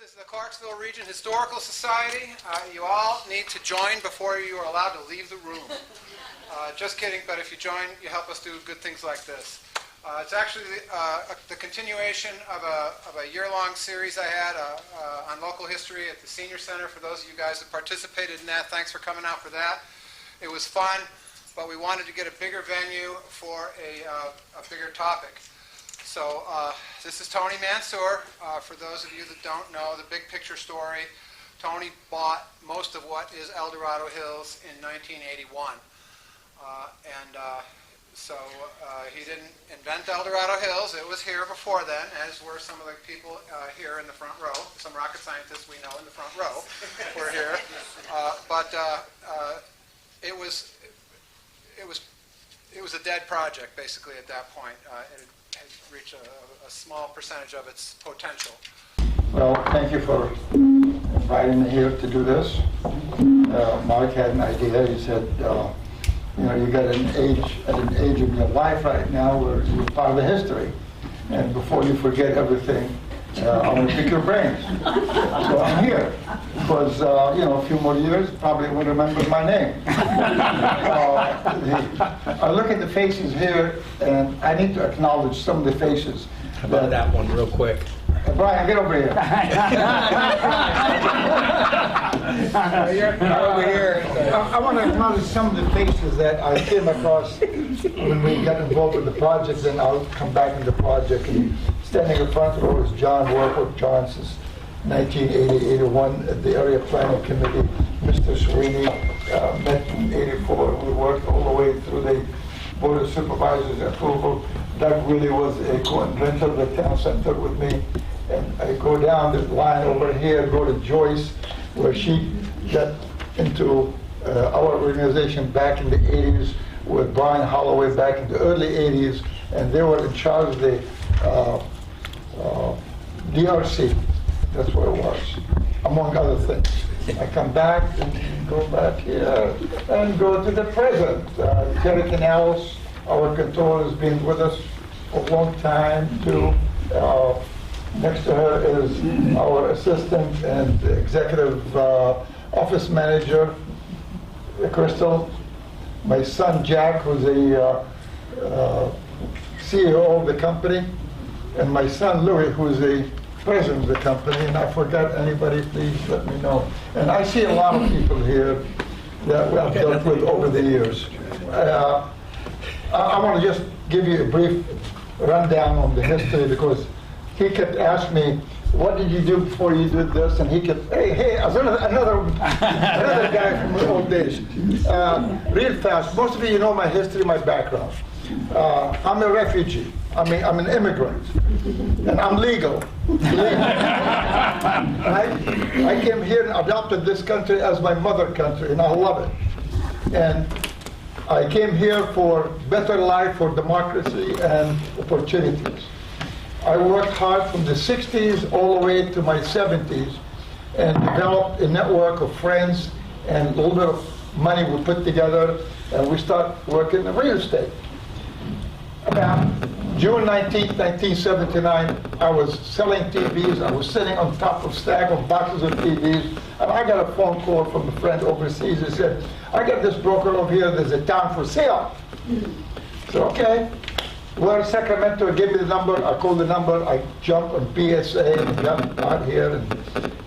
This is the Clarksville Region Historical Society. You all need to join before you are allowed to leave the room. Just kidding, but if you join, you help us do good things like this. It's actually the continuation of a year-long series I had on local history at the Senior Center. For those of you guys that participated in that, thanks for coming out for that. It was fun, but we wanted to get a bigger venue for a bigger topic. So this is Tony Mansour. For those of you that don't know, the big picture story, Tony bought most of what is El Dorado Hills in 1981. So he didn't invent El Dorado Hills. It was here before then, as were some of the people here in the front row. Some rocket scientists we know in the front row were here. It was a dead project, basically, at that point. It had reached a small percentage of its potential. Well, thank you for inviting me here to do this. Mark had an idea. He said, you know, you got at an age of your life right now where you're part of the history. And before you forget everything, I want to pick your brains. So I'm here. Because, you know, a few more years, probably won't remember my name. I look at the faces here, and I need to acknowledge some of the faces. How about that one real quick? Brian, get over here. Over here. I want to acknowledge some of the faces that I came across when we got involved with the project, and I'll come back in the project. And standing in front row is John, worked with John since 1980-81 at the Area Planning Committee. Mr. Sweeney met in 84. We worked all the way through the Board of Supervisors approval. Doug really was a co-inventor of the town center with me. And I go down the line over here, go to Joyce, where she got into our organization back in the 80s with Brian Holloway back in the early 80s, and they were in charge of the DRC. That's what it was, among other things. I come back and go back here and go to the present. Terry Canales, our controller, has been with us for a long time too. Next to her is our assistant and executive office manager, Crystal. My son Jack, who's the CEO of the company, and my son Louis, who's the president of the company. And I forgot anybody, please let me know. And I see a lot of people here that I've dealt with over the years. I want to just give you a brief rundown on the history, because he kept asking me, what did you do before you did this? And he kept, hey, another guy from the old days. Real fast, most of you know my history, my background. I'm a refugee. I'm an immigrant, and I'm legal. I came here and adopted this country as my mother country, and I love it. And I came here for better life, for democracy, and opportunities. I worked hard from the 60s all the way to my 70s and developed a network of friends and a little bit of money we put together, and we started working in real estate. About June 19, 1979, I was selling TVs. I was sitting on top of a stack of boxes of TVs, and I got a phone call from a friend overseas. He said, I got this broker over here, there's a town for sale. So, okay. We're in Sacramento, give me the number. I called the number, I jumped on PSA and got out here,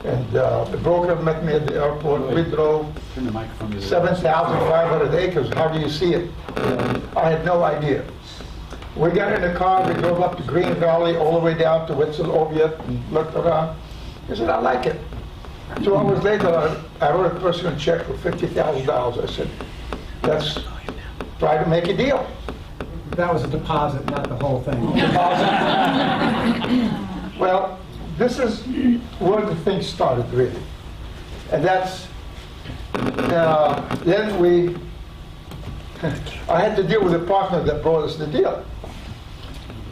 and the broker met me at the airport. We drove 7,500 acres. How do you see it? I had no idea. We got in the car, we drove up to Green Valley, all the way down to Wetzel Oviatt, and looked around. He said, I like it. 2 hours later, I wrote a personal check for $50,000. I said, let's try to make a deal. That was a deposit, not the whole thing. Well, this is where the thing started, really. And that's, then I had to deal with a partner that brought us the deal.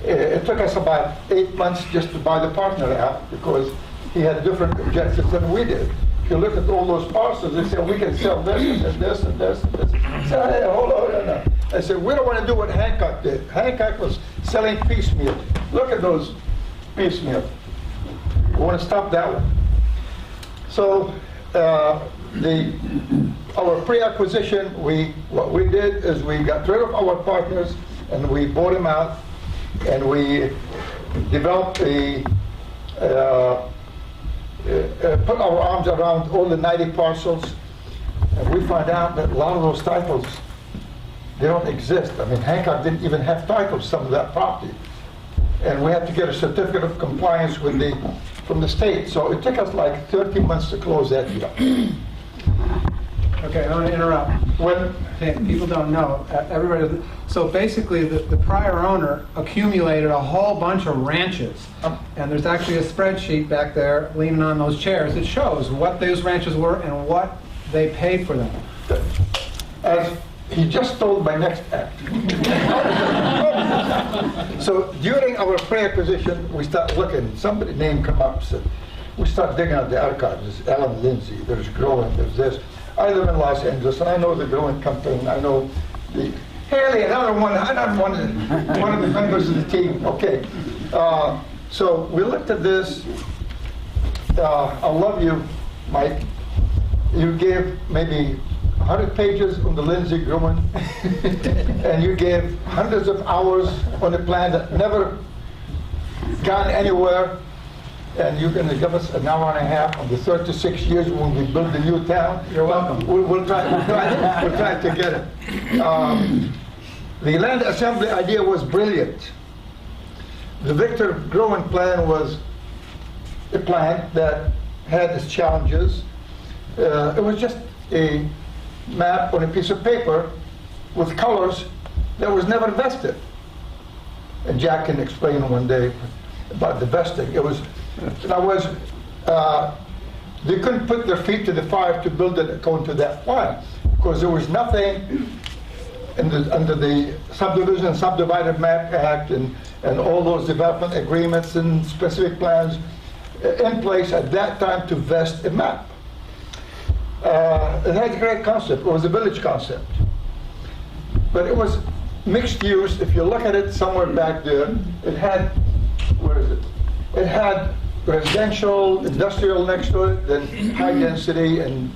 It took us about 8 months just to buy the partner out, because he had different objectives than we did. If you look at all those parcels, they said, we can sell this and this and this and this. I said, hey, hold on. I said, we don't want to do what Hancock did. Hancock was selling piecemeal. Look at those piecemeal. We want to stop that one. So our pre-acquisition, what we did is we got rid of our partners and we bought them out, and we developed put our arms around all the 90 parcels, and we found out that a lot of those titles, they don't exist. I mean, Hancock didn't even have titles, some of that property. And we had to get a certificate of compliance from the state. So it took us like 30 months to close that deal. Okay, I want to interrupt. Okay, people don't know. Everybody. So basically, the prior owner accumulated a whole bunch of ranches, and there's actually a spreadsheet back there leaning on those chairs that shows what those ranches were and what they paid for them. As he just stole my next act. So during our pre-acquisition, we start looking. Somebody name come up. So we start digging out the archives. There's Alan Lindsay. There's Growing. There's this. I live in Los Angeles, and I know the Growing Company. I know the Haley, another one of the members of the team. Okay. So we looked at this. I love you, Mike. You gave maybe 100 pages on the Lindsay Grumman, and you gave hundreds of hours on a plan that never gone anywhere, and you're going to give us an hour and a half on the 36 years when we build the new town. You're welcome. We'll try to get it. The land assembly idea was brilliant. The Victor Growing plan was a plan that had its challenges. It was just a map on a piece of paper with colors that was never vested. And Jack can explain one day about the vesting. They couldn't put their feet to the fire to build it according to that plan, because there was nothing under the Subdivision and Subdivided Map Act and all those development agreements and specific plans in place at that time to vest a map. It had a great concept. It was a village concept. But it was mixed use. If you look at it somewhere back there, it had, where is it? It had residential, industrial next to it, then high density and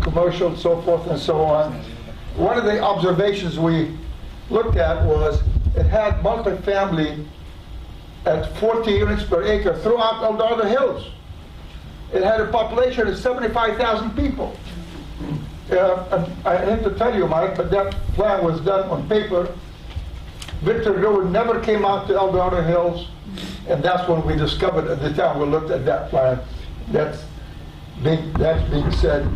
commercial, so forth and so on. One of the observations we looked at was it had multifamily at 40 units per acre throughout El Dorado Hills. It had a population of 75,000 people. I hate to tell you, Mike, but that plan was done on paper. Victor Growing never came out to El Dorado Hills, and that's when we discovered at the time we looked at that plan. That being said,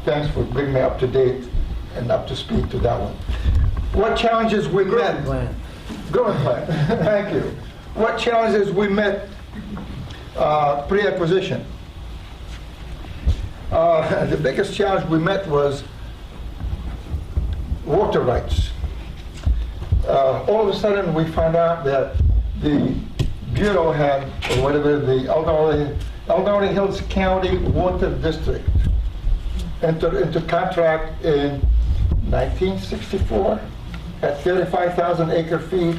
thanks for bringing me up to date and up to speed to that one. What challenges we met? Growing plan. Thank you. What challenges we met pre-acquisition? The biggest challenge we met was water rights. All of a sudden we found out that the Bureau had, or whatever, the El Dorado Hills County Water District entered into contract in 1964 at 35,000 acre feet,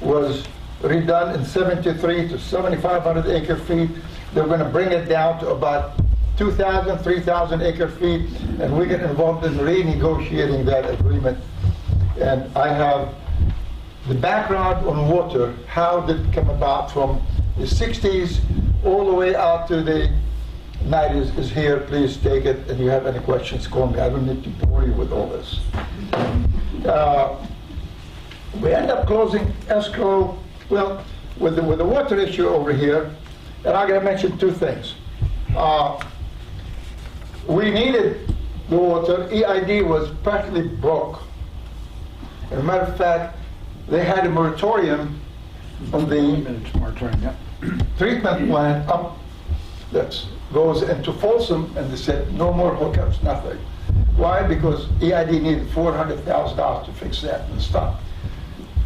was redone in 73 to 7,500 acre feet. They're going to bring it down to about 2,000, 3,000 acre feet, and we get involved in renegotiating that agreement. And I have the background on water, how did it come about from the 60s all the way out to the 90s is here. Please take it, and if you have any questions, call me. I don't need to bore you with all this. We end up closing escrow, well, with the water issue over here, and I'm going to mention two things. We needed the water. EID was practically broke. As a matter of fact, they had a moratorium on the treatment plant up that goes into Folsom, and they said no more hookups, nothing. Why? Because EID needed $400,000 to fix that and stop.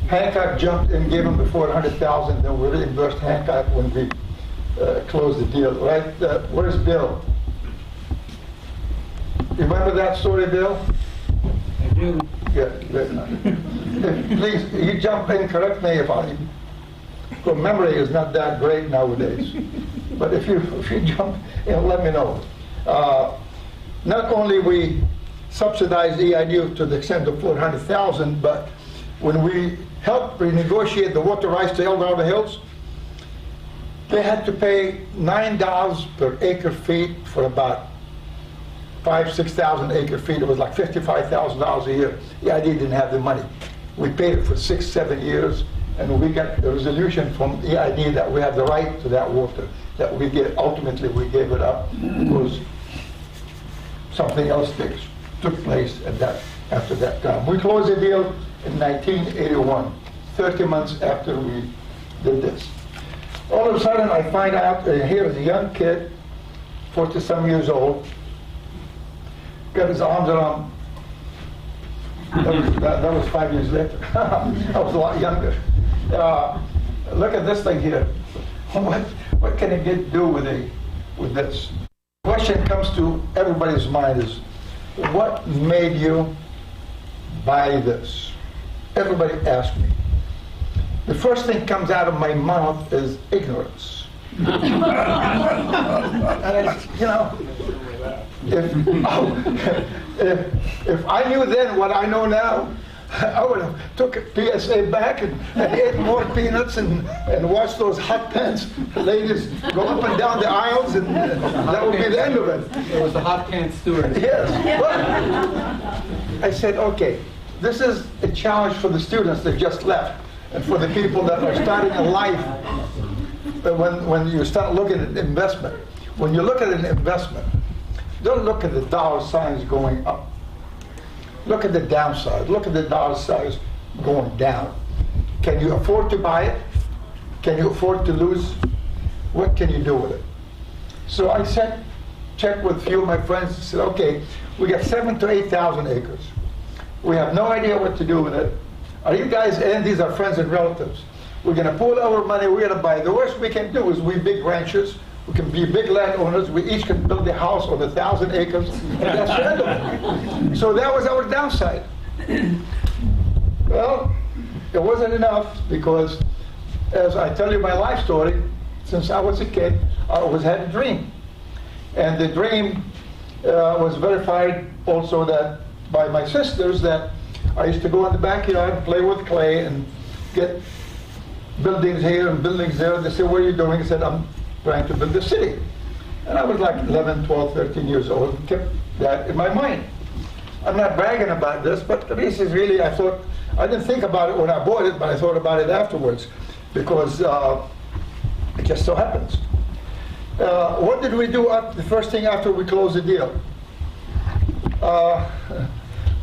Hancock jumped and gave them the $400,000, then we reimbursed Hancock when we closed the deal. Right? Where's Bill? You remember that story, Bill? I do. Good. Please, you jump in, correct me if because memory is not that great nowadays. But if you jump, let me know. Not only we subsidized EID to the extent of $400,000, but when we helped renegotiate the water rights to El Dorado Hills, they had to pay $9 per acre feet for about 6,000 acre feet. It was like $55,000 a year. EID didn't have the money. We paid it for 6-7 years, and we got a resolution from EID that we have the right to that water. That we get, ultimately we gave it up because something else took place after that time. We closed the deal in 1981, 30 months after we did this. All of a sudden I find out here is a young kid, 40-some years old, got his arms around, that was 5 years later. I was a lot younger. Look at this thing here. What can it do with this? The question comes to everybody's mind is, what made you buy this? Everybody asks me. The first thing comes out of my mouth is ignorance. And if I knew then what I know now, I would have took a PSA back and ate more peanuts and watched those hot pants ladies go up and down the aisles, and that would be the end of it. It was the hot pants steward. Yes. But I said, okay, this is a challenge for the students that just left and for the people that are starting in life. But when you start looking at investment, when you look at an investment, don't look at the dollar signs going up. Look at the downside. Look at the dollar signs going down. Can you afford to buy it? Can you afford to lose? What can you do with it? So I checked with a few of my friends and said, okay, we got 7,000 to 8,000 acres. We have no idea what to do with it. Are you guys, and these are friends and relatives, we're going to pool our money, we're going to buy. The worst we can do is we big ranchers, we can be big landowners, we each can build a house on 1,000 acres, and that's the end of it. So that was our downside. Well, it wasn't enough, because as I tell you my life story, since I was a kid, I always had a dream. And the dream was verified also that by my sisters, that I used to go in the backyard and play with clay and get buildings here and buildings there. They said, what are you doing? I said, I'm trying to build a city. And I was like 11, 12, 13 years old and kept that in my mind. I'm not bragging about this, but this is really, I didn't think about it when I bought it, but I thought about it afterwards, because it just so happens. What did we do the first thing after we closed the deal?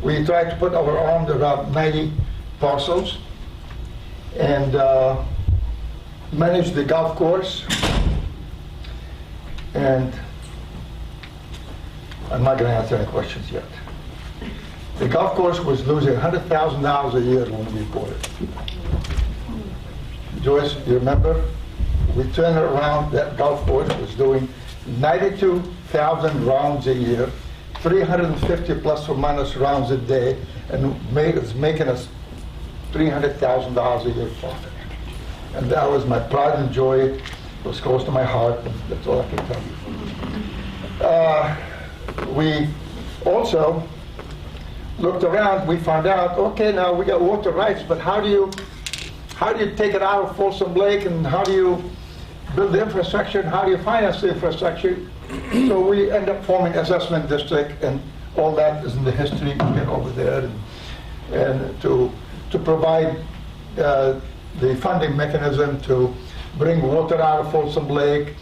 We tried to put our arms around 90 parcels and manage the golf course. And I'm not going to answer any questions yet. The golf course was losing $100,000 a year when we bought it. Joyce, you remember? We turned around, that golf course was doing 92,000 rounds a year, 350 plus or minus rounds a day, and it's making us $300,000 a year profit. And that was my pride and joy. It was close to my heart, and that's all I can tell you. We also looked around, we found out, okay, now we got water rights, but how do you take it out of Folsom Lake, and how do you build the infrastructure, and how do you finance the infrastructure? So we end up forming assessment district, and all that is in the history. You get over there, and to provide the funding mechanism to bring water out of Folsom Lake,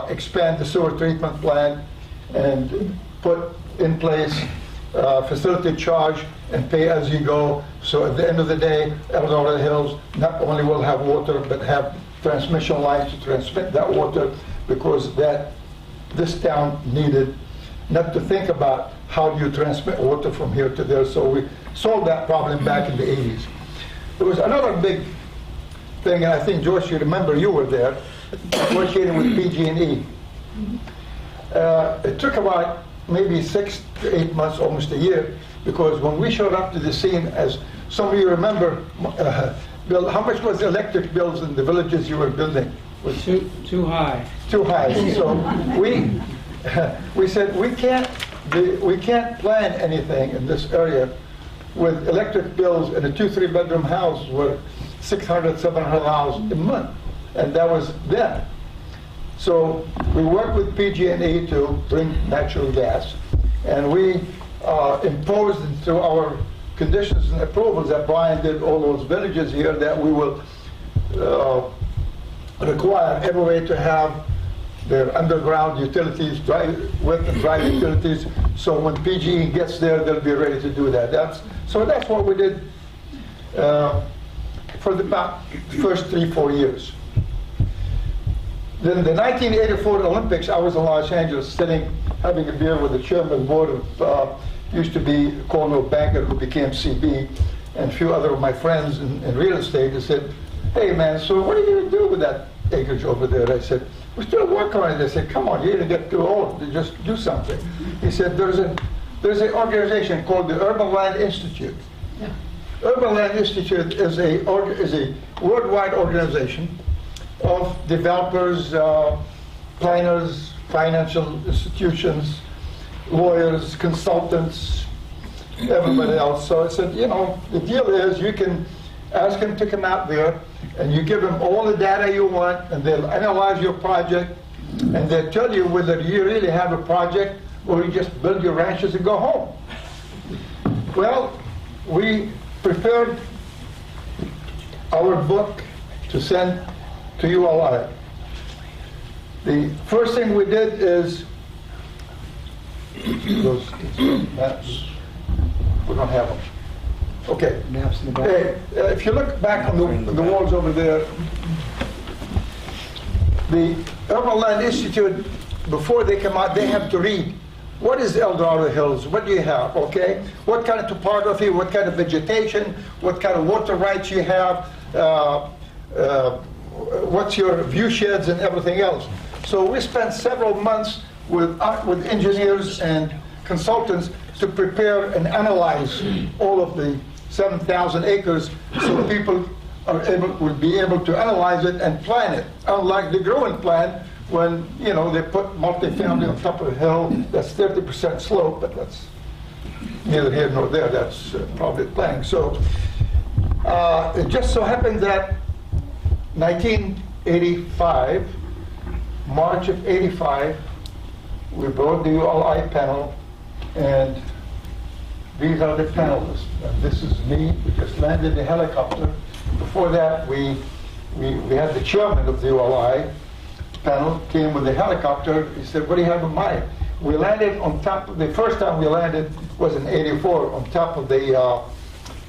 expand the sewer treatment plant, and put in place facility charge and pay as you go. So at the end of the day, El Dorado Hills not only will have water, but have transmission lines to transmit that water, because this town needed not to think about how do you transmit water from here to there. So we solved that problem back in the 80s. There was another big thing, and I think, Joyce, you remember, you were there, negotiating with PG&E. It took about maybe 6 to 8 months, almost a year, because when we showed up to the scene, as some of you remember, Bill, how much was the electric bills in the villages you were building? was Too high. too high. So we said we can't plan anything in this area with electric bills in a 2-3 bedroom house were $600, $700 a month, and that was then. So we worked with PG&E to bring natural gas, and we imposed through our conditions and approvals that Brian did all those villages here that we will require everybody to have their underground utilities, wet and dry utilities, so when PG&E gets there, they'll be ready to do that. So that's what we did for the first 3-4 years. Then the 1984 Olympics, I was in Los Angeles having a beer with the chairman of the board of, used to be Cornell Banker, who became CB, and a few other of my friends in real estate. They said, hey man, so what are you going to do with that acreage over there? I said, we're still working on it. They said, come on, you're going to get too old to just do something. He said, there's an organization called the Urban Land Institute. Yeah. Urban Land Institute is a worldwide organization of developers, planners, financial institutions, lawyers, consultants, everybody else. So I said, the deal is you can ask them to come out there and you give them all the data you want and they'll analyze your project and they'll tell you whether you really have a project or you just build your ranches and go home. Well, we prepared our book to send to ULI. The first thing we did is those maps. We don't have them. Okay. Maps in the back. Hey, if you look back on the walls over there, the Urban Land Institute, before they come out, they have to read what is El Dorado Hills, what do you have, okay? What kind of topography, what kind of vegetation, what kind of water rights you have, what's your view sheds and everything else. So we spent several months with engineers and consultants to prepare and analyze all of the 7,000 acres so people will be able to analyze it and plan it. Unlike the Gruen plan, when they put multifamily on top of a hill that's 30% slope, but that's neither here nor there. That's probably planning. So it just so happened that 1985, March of '85, we brought the ULI panel, and these are the panelists. And this is me. We just landed the helicopter. Before that, we had the chairman of the ULI panel came with the helicopter. He said, "What do you have in mind?" We landed on top of the first time we landed was in '84 on top of the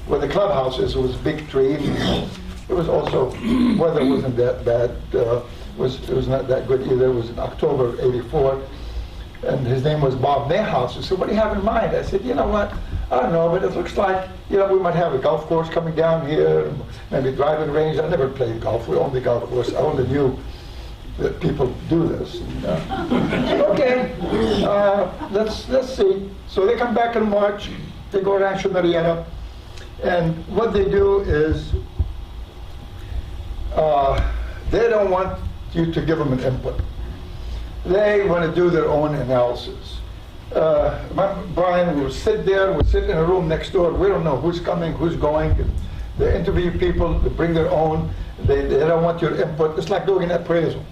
where the clubhouse is. It was a big tree. It was also weather wasn't that bad. It was not that good either. It was in October '84. And his name was Bob Mayhouse. He said, "What do you have in mind?" I said, "You know what? I don't know, but it looks like, we might have a golf course coming down here, and maybe driving range." I never played golf. We owned the golf course. I only knew that people do this. And, okay, let's see. So they come back in March. They go around Marietta, and what they do is they don't want you to give them an input. They want to do their own analysis. Brian will sit there, we'll sit in a room next door. We don't know who's coming, who's going. They interview people, they bring their own. They don't want your input. It's like doing an appraisal.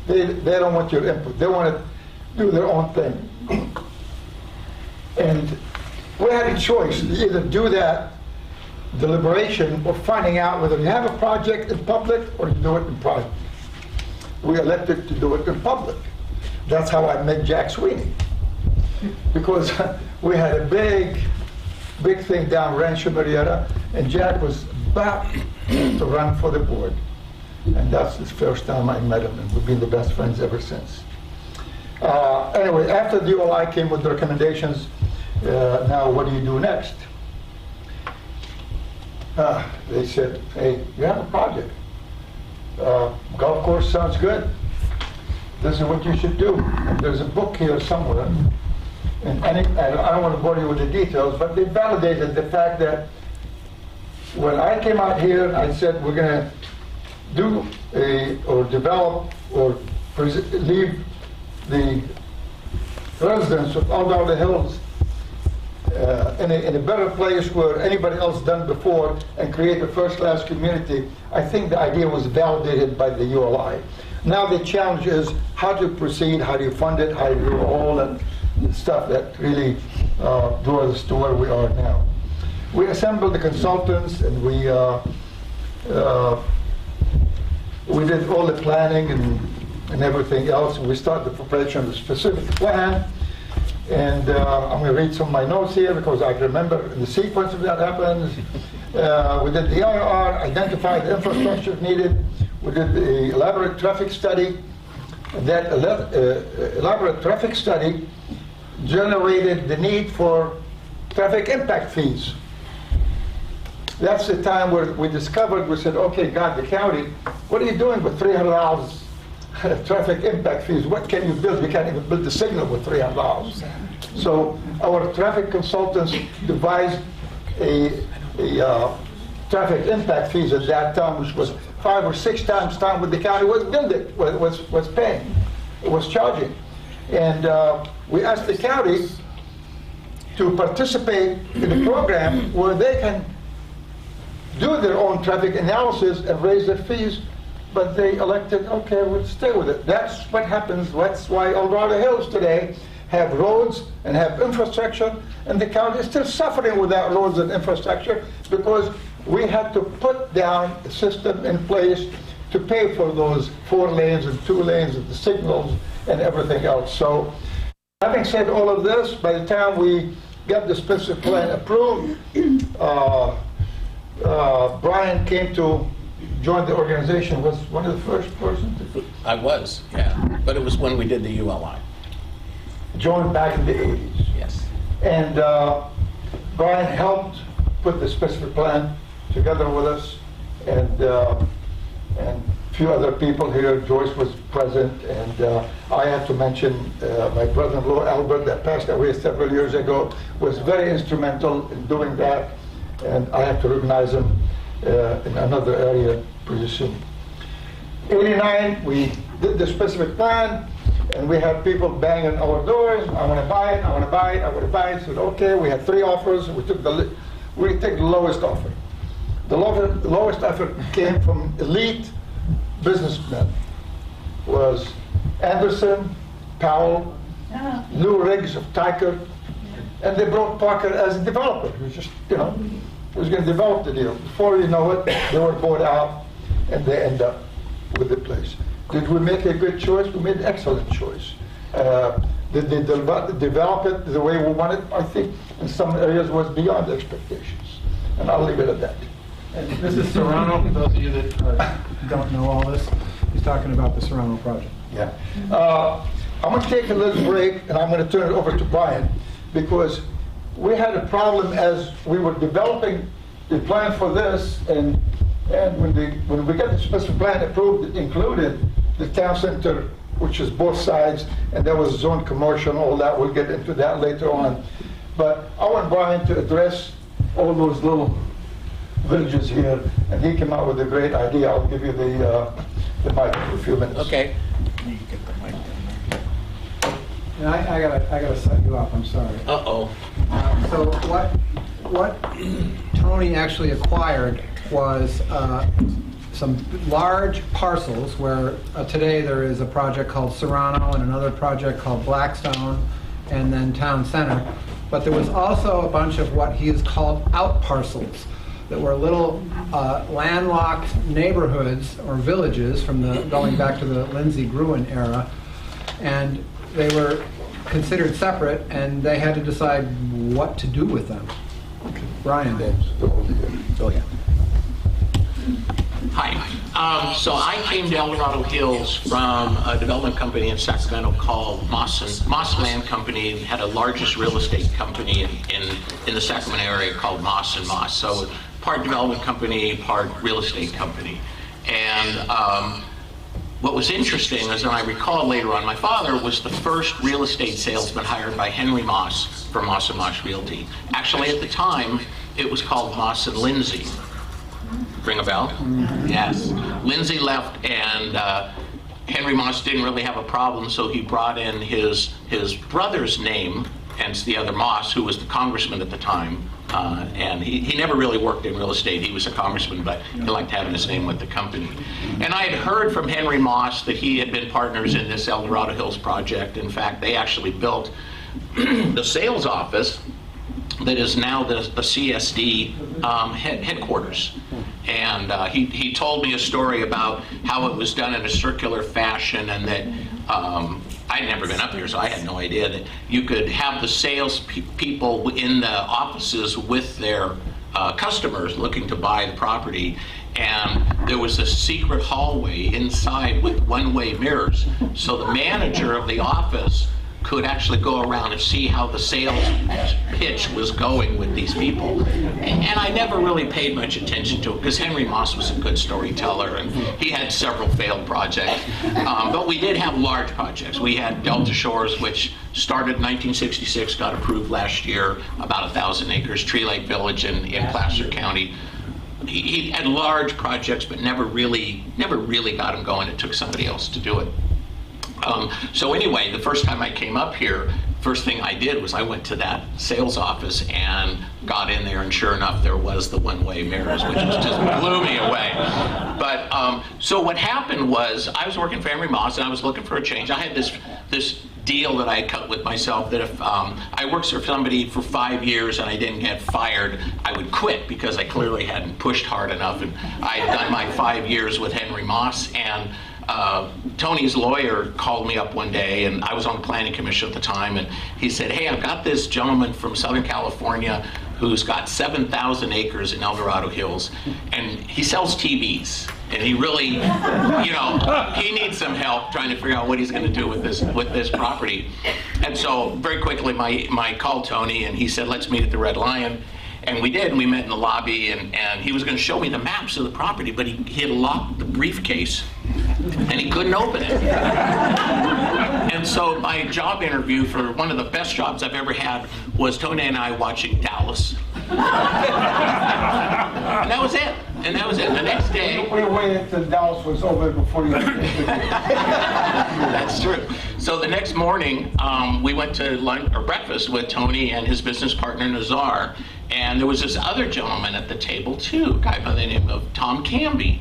They don't want your input. They want to do their own thing. And we had a choice to either do that deliberation or finding out whether you have a project in public or you do it in private. We elected to do it in public. That's how I met Jack Sweeney. Because we had a big thing down Rancho Marietta, and Jack was about to run for the board. And that's the first time I met him, and we've been the best friends ever since. Anyway, after the ULI came with recommendations, now what do you do next? They said, "Hey, you have a project. Golf course sounds good. This is what you should do." And there's a book here somewhere, and I don't want to bore you with the details, but they validated the fact that when I came out here, I said we're going to do or develop or leave the residents of Dorado Hills in a better place where anybody else done before and create a first-class community. I think the idea was validated by the ULI. Now the challenge is how to proceed, how do you fund it, how do you do all and stuff that really draws us to where we are now. We assembled the consultants and we did all the planning and everything else. We started the preparation of the specific plan. And I'm going to read some of my notes here because I remember the sequence of that happens. We did the IRR, identified the infrastructure needed. We did the elaborate traffic study. That elaborate traffic study generated the need for traffic impact fees. That's the time where we discovered, we said, okay, God, the county, what are you doing with $300 traffic impact fees? What can you build? We can't even build the signal with $300. So our traffic consultants devised a traffic impact fees at that time, which was 5 or 6 times time what the county was paying, was charging. And we asked the county to participate in a program where they can do their own traffic analysis and raise their fees, but they elected, okay, we'll stay with it. That's what happens. That's why Dorado Hills today have roads and have infrastructure, and the county is still suffering without roads and infrastructure because we had to put down a system in place to pay for those 4 lanes and 2 lanes and the signals and everything else. So having said all of this, by the time we got the specific plan approved, Brian came to join the organization, was one of the first persons. I was, yeah. But it was when we did the ULI. Joined back in the 80s. Yes. And Brian helped put the specific plan together with us, and a few other people here. Joyce was present, and I have to mention my brother-in-law Albert, that passed away several years ago, was very instrumental in doing that, and I have to recognize him in another area position. 89, we did the specific plan, and we had people banging our doors. I want to buy it, I want to buy it, I want to buy it. So okay, we had 3 offers. We took the lowest offer. The lowest offer came from elite businessmen. Was Anderson, Powell, Lou Riggs of Tyker, and they brought Parker as a developer. He was just, was going to develop the deal. Before you know it, they were bought out, and they end up with the place. Did we make a good choice? We made an excellent choice. Did they develop it the way we wanted? I think in some areas was beyond expectations. And I'll leave it at that. And this is Serrano, for those of you that don't know all this. He's talking about the Serrano project. Yeah. I'm going to take a little break, and I'm going to turn it over to Brian, because we had a problem as we were developing the plan for this, and when we got the special plan approved, it included the town center, which is both sides, and there was zone commercial, all that. We'll get into that later on. But I want Brian to address all those little villages here, and he came out with a great idea. I'll give you the mic for a few minutes. Okay. And I gotta set you up. I'm sorry. Uh-oh. So what Tony actually acquired was some large parcels where today there is a project called Serrano and another project called Blackstone and then Town Center. But there was also a bunch of what he has called out parcels that were little landlocked neighborhoods or villages from going back to the Lindsay Gruen era. And they were considered separate, and they had to decide what to do with them. Brian. Oh, yeah. Hi. So I came to El Dorado Hills from a development company in Sacramento called Moss Land Company. Had a largest real estate company in the Sacramento area called Moss & Moss. So part development company, part real estate company. And what was interesting is, and I recall later on, my father was the first real estate salesman hired by Henry Moss for Moss & Moss Realty. Actually, at the time, it was called Moss & Lindsay. Ring a bell? Yes. Lindsay left, and Henry Moss didn't really have a problem, so he brought in his brother's name, and the other Moss, who was the congressman at the time. And he never really worked in real estate. He was a congressman, but he liked having his name with the company. And I had heard from Henry Moss that he had been partners in this El Dorado Hills project. In fact, they actually built the sales office that is now the CSD headquarters. And he told me a story about how it was done in a circular fashion, and that I'd never been up here, so I had no idea that you could have the sales people in the offices with their customers looking to buy the property. And there was a secret hallway inside with one-way mirrors, so the manager of the office could actually go around and see how the sales pitch was going with these people. And I never really paid much attention to it because Henry Moss was a good storyteller, and he had several failed projects. But we did have large projects. We had Delta Shores, which started in 1966, got approved last year, about 1,000 acres, Tree Lake Village in Placer County. He had large projects, but never really got them going. It took somebody else to do it. So anyway, the first time I came up here, first thing I did was I went to that sales office and got in there, and sure enough, there was the one-way mirrors, which just blew me away. But so what happened was I was working for Henry Moss, and I was looking for a change. I had this deal that I had cut with myself that if I worked for somebody for 5 years and I didn't get fired, I would quit because I clearly hadn't pushed hard enough, and I had done my 5 years with Henry Moss. And Tony's lawyer called me up one day, and I was on the planning commission at the time, and he said, "Hey, I've got this gentleman from Southern California who's got 7,000 acres in El Dorado Hills, and he sells TVs, and he really, he needs some help trying to figure out what he's going to do with this property." And so very quickly, I called Tony, and he said, "Let's meet at the Red Lion." And we did, and we met in the lobby, and he was going to show me the maps of the property, but he had locked the briefcase, and he couldn't open it. And so my job interview for one of the best jobs I've ever had was Tony and I watching Dallas. And that was it. And the next day... We waited until Dallas was over before you... That's true. So the next morning, we went to lunch or breakfast with Tony and his business partner, Nazar. And there was this other gentleman at the table, too, a guy by the name of Tom Camby.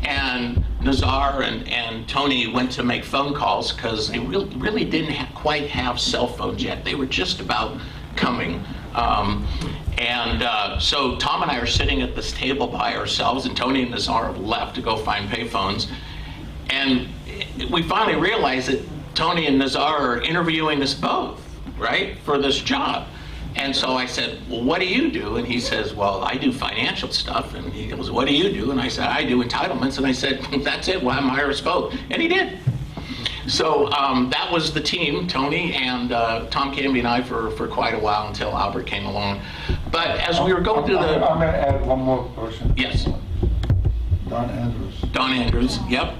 And Nazar and Tony went to make phone calls because they really didn't quite have cell phones yet. They were just about coming. So Tom and I are sitting at this table by ourselves, and Tony and Nazar have left to go find payphones. And we finally realized that Tony and Nazar are interviewing us both, right, for this job. And so I said, "Well, what do you do?" And he says, "Well, I do financial stuff." And he goes, "What do you do?" And I said, "I do entitlements." And I said, "That's it, well, I'm hire spoke." And he did. So that was the team, Tony and Tom Camby and I for quite a while until Albert came along. But as we were going through the... I'm going to add one more person. Yes. Don Andrews. Don Andrews, yep.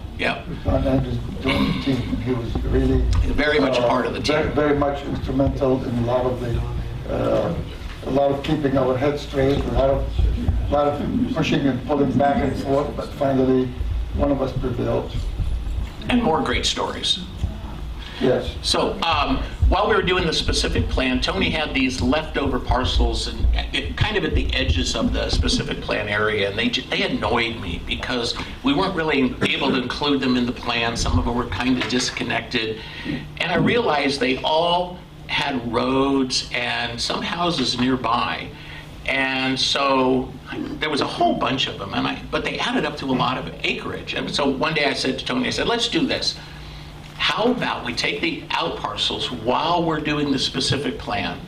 Don Andrews joined the team. He was really... Very much a part of the team. Very much instrumental in a lot of keeping our heads straight, a lot of pushing and pulling back and forth, but finally one of us prevailed. And more great stories. Yes. So while we were doing the specific plan, Tony had these leftover parcels and kind of at the edges of the specific plan area, and they annoyed me because we weren't really able to include them in the plan. Some of them were kind of disconnected, and I realized they all had roads and some houses nearby. And so there was a whole bunch of them, but they added up to a lot of acreage. And so one day I said to Tony, I said, "Let's do this. How about we take the out parcels while we're doing the specific plan,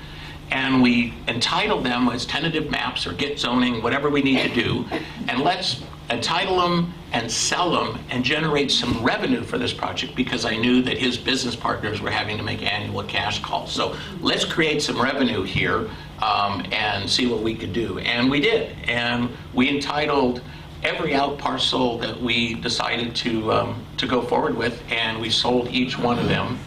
and we entitle them as tentative maps or get zoning, whatever we need to do, and let's entitle them and sell them and generate some revenue for this project," because I knew that his business partners were having to make annual cash calls. So let's create some revenue here and see what we could do. And we did. And we entitled every out parcel that we decided to go forward with, and we sold each one of them.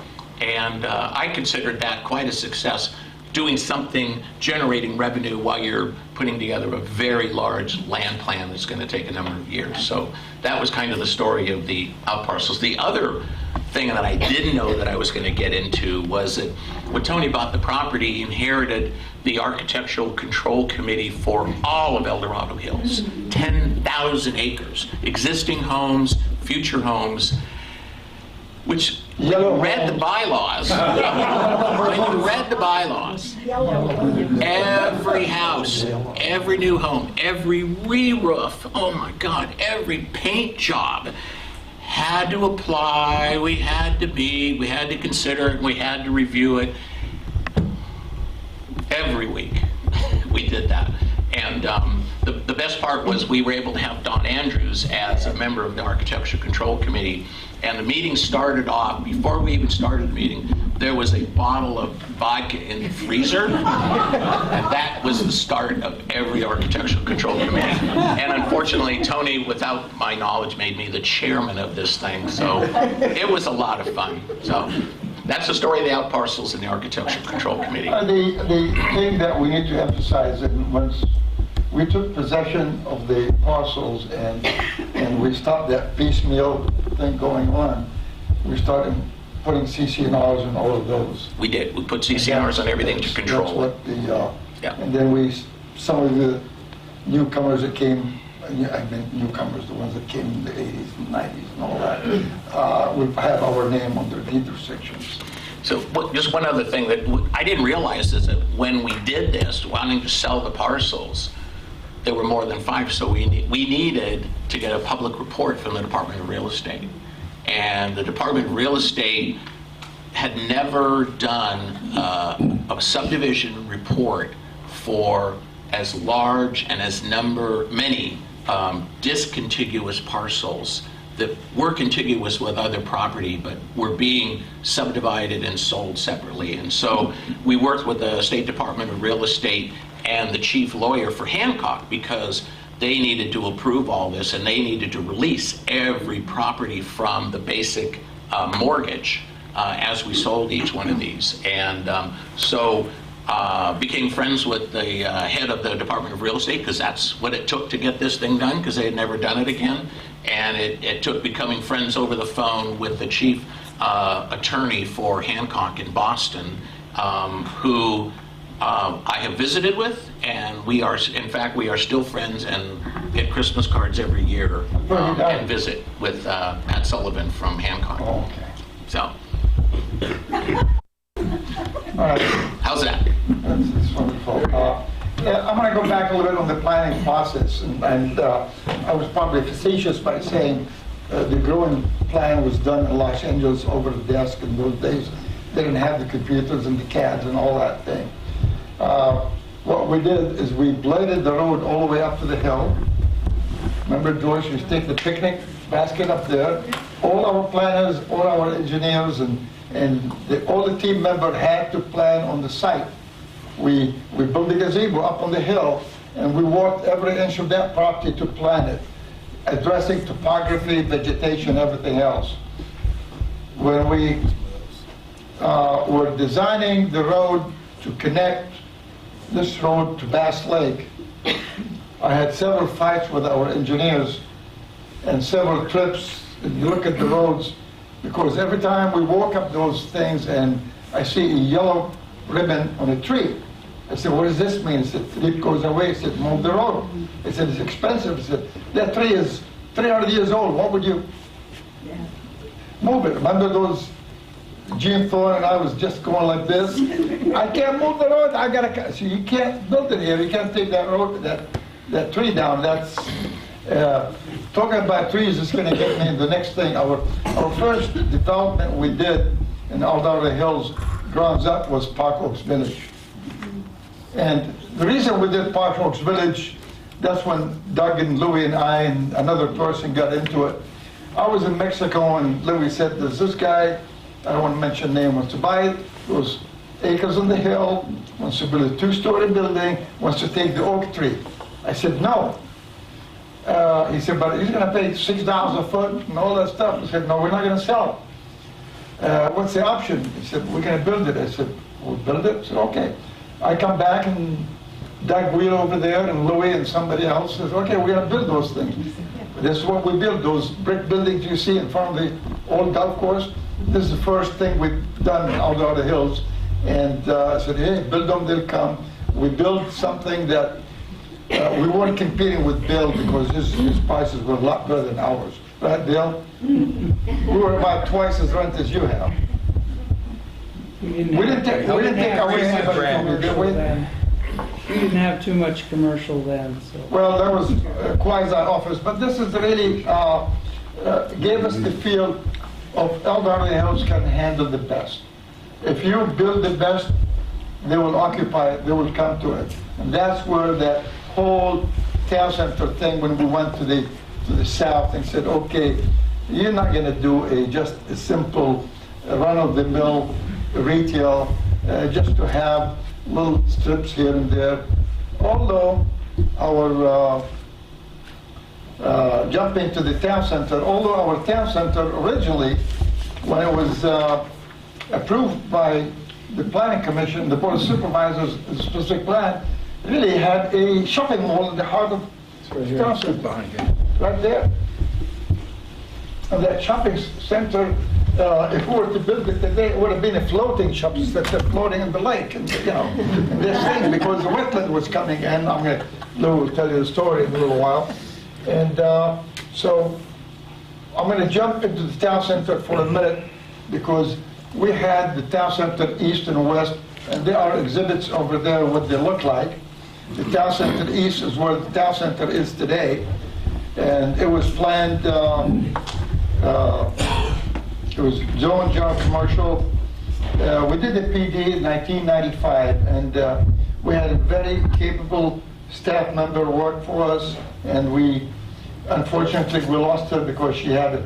And I considered that quite a success doing something, generating revenue while you're putting together a very large land plan that's going to take a number of years. So that was kind of the story of the out parcels. The other thing that I didn't know that I was going to get into was that when Tony bought the property, he inherited the Architectural Control Committee for all of El Dorado Hills. 10,000 acres, existing homes, future homes, which when you read the bylaws, every house, every new home, every re-roof, oh my God, every paint job had to apply, we had to meet, we had to consider it, we had to review it. Every week we did that. And the best part was we were able to have Don Andrews as a member of the Architecture Control Committee. And the meeting started off, before we even started the meeting, there was a bottle of vodka in the freezer. And that was the start of every Architectural Control Committee. And unfortunately, Tony, without my knowledge, made me the chairman of this thing. So it was a lot of fun. So that's the story of the out parcels in the Architecture Control Committee. The thing that we need to emphasize, and once we took possession of the parcels and we stopped that piecemeal thing going on, we started putting CCNRs and all of those. We did. We put CCNRs on everything to control. That's what the, Yeah. And then some of the newcomers that came, I mean newcomers, the ones that came in the 80s and 90s and all that, we had our name on their deed restrictions. So just one other thing that I didn't realize is that when we did this, wanting to sell the parcels, there were more than 5, so we needed to get a public report from the Department of Real Estate. And the Department of Real Estate had never done a subdivision report for as large and as many discontiguous parcels that were contiguous with other property but were being subdivided and sold separately. And so we worked with the State Department of Real Estate and the chief lawyer for Hancock, because they needed to approve all this and they needed to release every property from the basic mortgage as we sold each one of these. And so became friends with the head of the Department of Real Estate, because that's what it took to get this thing done, because they had never done it again. And it took becoming friends over the phone with the chief attorney for Hancock in Boston, who I have visited with, and we are, in fact, we are still friends and get Christmas cards every year and visit with Pat Sullivan from Hancock. Oh, okay. So, All right. how's that? That's wonderful. Yeah, I'm going to go back a little bit on the planning process, and I was probably facetious by saying the growing plan was done in Los Angeles over the desk in those days. They didn't have the computers and the CADs and all that thing. What we did is we bladed the road all the way up to the hill. Remember, George, you take the picnic basket up there. All our planners, all our engineers, and all the team members had to plan on the site. We built a gazebo up on the hill, and we walked every inch of that property to plan it, addressing topography, vegetation, everything else. When we were designing the road to connect this road to Bass Lake, I had several fights with our engineers and several trips, and you look at the roads, because every time we walk up those things and I see a yellow ribbon on a tree, I said, what does this mean? He said, it goes away. He said, move the road. He said, it's expensive. He said, that tree is 300 years old. What would you move it? Remember those, Jim Thorne and I was just going like this. I can't move the road. I gotta. So you can't build it here. You can't take that road, that tree down. That's talking about trees is going to get me the next thing. Our first development we did in El Dorado Hills, grounds up, was Park Oaks Village. And the reason we did Park Oaks Village, that's when Doug and Louie and I and another person got into it. I was in Mexico and Louie said, there's this guy, I don't want to mention name, wants to buy those acres on the hill, wants to build a 2-story building, wants to take the oak tree. I said, no. He said, but he's going to pay $6 a foot and all that stuff. I said, no, we're not going to sell it. What's the option? He said, we're going to build it. I said, we'll build it? I said, okay. I come back and Doug Wheeler over there and Louis and somebody else says, okay, we're going to build those things. This is what we built, those brick buildings you see in front of the old golf course. This is the first thing we've done out on the hills. And I said, hey, build them, they'll come. We built something that we weren't competing with Bill because his prices were a lot better than ours. Right, Bill? We were about twice as rent as you have. We didn't have away anybody from you, did we? We didn't have too much commercial then, so. Well, there was quasi-office, but this is really gave us the feel of El Dorado Hills can handle the best. If you build the best, they will occupy it, they will come to it. And that's where that whole town center thing, when we went to the south and said, okay, you're not going to do just a simple run-of-the-mill retail, just to have little strips here and there. Although our jumping to the town center, although our town center originally, when it was approved by the planning commission, the board of supervisors, the specific plan, really had a shopping mall in the heart of the town center, right there. And that shopping center, if we were to build it today, it would have been a floating shopping center floating in the lake, and and this thing, because the wetland was coming in. Lou will tell you the story in a little while. And so I'm going to jump into the town center for a minute, because we had the town center east and west, and there are exhibits over there what they look like. The town center east is where the town center is today, and it was planned, it was zone general commercial. We did the PD in 1995, and we had a very capable staff member work for us, and unfortunately we lost her because she had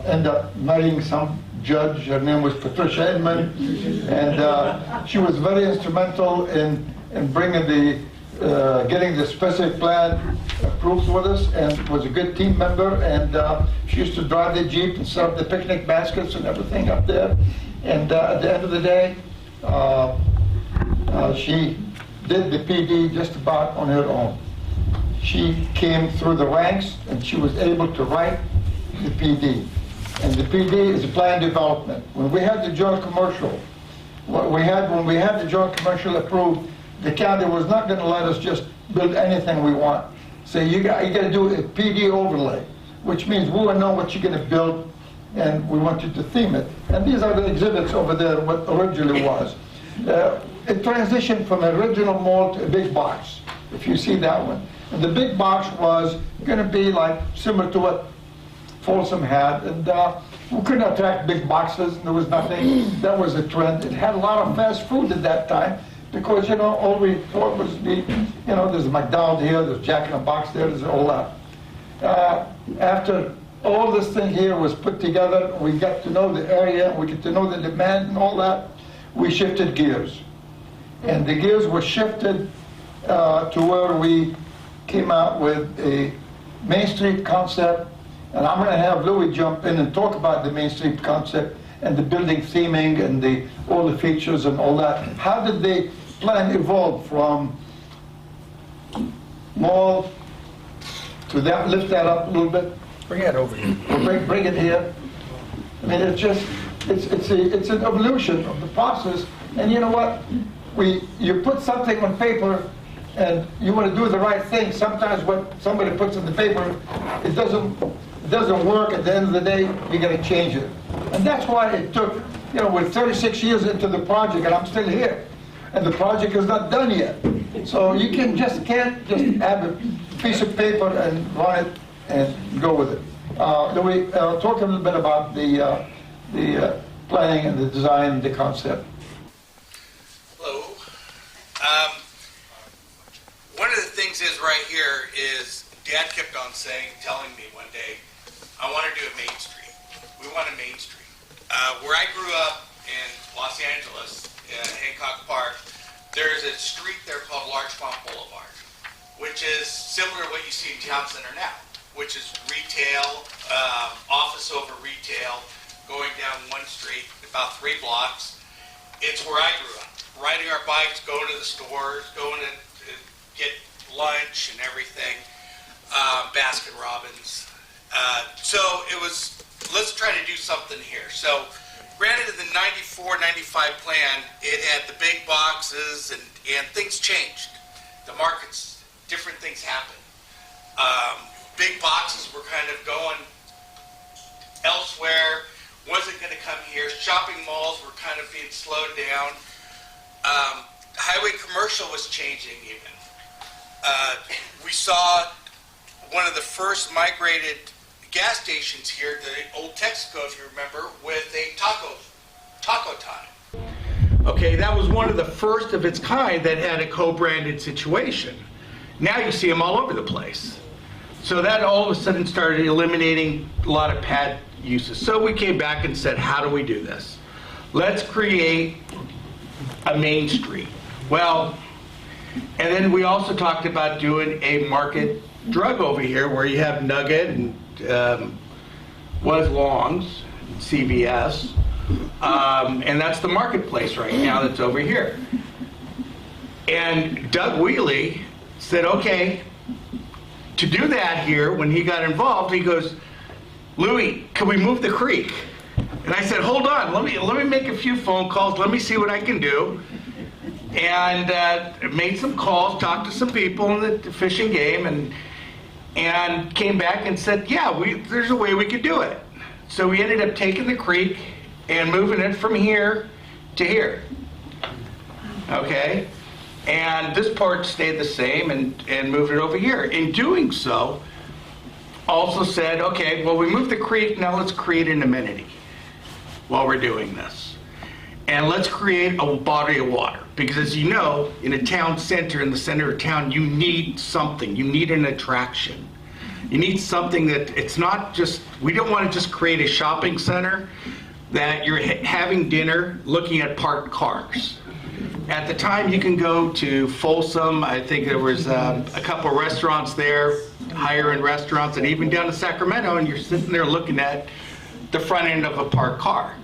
ended up marrying some judge. Her name was Patricia Inman, and she was very instrumental in bringing getting the specific plan approved with us, and was a good team member, and she used to drive the Jeep and set up the picnic baskets and everything up there. And at the end of the day, she did the PD just about on her own. She came through the ranks, and she was able to write the PD. And the PD is a plan development. When we had the joint commercial, when we had the joint commercial approved, the county was not going to let us just build anything we want. So you got to do a PD overlay, which means we will know what you're going to build, and we want you to theme it. And these are the exhibits over there, what originally was. It transitioned from an original mall to a big box, if you see that one. And the big box was going to be like similar to what Folsom had, and we couldn't attract big boxes, and there was nothing. That was a trend. It had a lot of fast food at that time, because, all we thought was there's a McDonald's here, there's Jack in the Box there, there's all that. After all this thing here was put together, we got to know the area, we get to know the demand and all that, we shifted gears. And the gears were shifted to where we came out with a Main Street concept, and I'm going to have Louis jump in and talk about the Main Street concept and the building theming and all the features and all that. How did the plan evolve from mall to that? Lift that up a little bit. Bring it over here. Bring it here. I mean, it's an evolution of the process. And you know what? You put something on paper, and you want to do the right thing. Sometimes what somebody puts on the paper, it doesn't work. At the end of the day, you got to change it. And that's why it took, we're 36 years into the project, and I'm still here. And the project is not done yet. So you can't just have a piece of paper and run it and go with it. Louis, talk a little bit about the planning and the design and the concept. Hello. One of the things is right here is Dad kept on telling me one day, I want to do a Main Street. We want a Main Street. Where I grew up in Los Angeles, in Hancock Park, there's a street there called Larchmont Boulevard, which is similar to what you see in Town Center now, which is retail, office over retail, going down one street, about 3 blocks. It's where I grew up. riding our bikes, going to the stores, going to get lunch and everything, Baskin Robbins. So it was, let's try to do something here. So granted, in the 94, 95 plan, it had the big boxes and things changed. The markets, different things happened. Big boxes were kind of going elsewhere, wasn't going to come here. Shopping malls were kind of being slowed down. Highway commercial was changing even. We saw one of the first migrated gas stations here, the old Texaco, if you remember, with a taco time. Okay, that was one of the first of its kind that had a co-branded situation. Now you see them all over the place. So that all of a sudden started eliminating a lot of pad uses. So we came back and said, how do we do this? Let's create a main street. Well, and then we also talked about doing a market drug over here where you have Nugget and Long's, CVS, and that's the marketplace right now that's over here. And Doug Whaley said, okay, to do that here, when he got involved, he goes, Louis, can we move the creek? And I said, hold on, let me make a few phone calls, let me see what I can do. And made some calls, talked to some people in the fishing game, and came back and said, yeah, there's a way we could do it. So we ended up taking the creek and moving it from here to here. Okay? And this part stayed the same and moved it over here. In doing so, also said, okay, well, we moved the creek, now let's create an amenity while we're doing this. And let's create a body of water. Because as you know, in a town center, in the center of town, you need something. You need an attraction. You need something that it's not just, we don't want to just create a shopping center that you're having dinner looking at parked cars. At the time, you can go to Folsom. I think there was a couple restaurants there, higher-end restaurants, and even down to Sacramento, and you're sitting there looking at the front end of a parked car.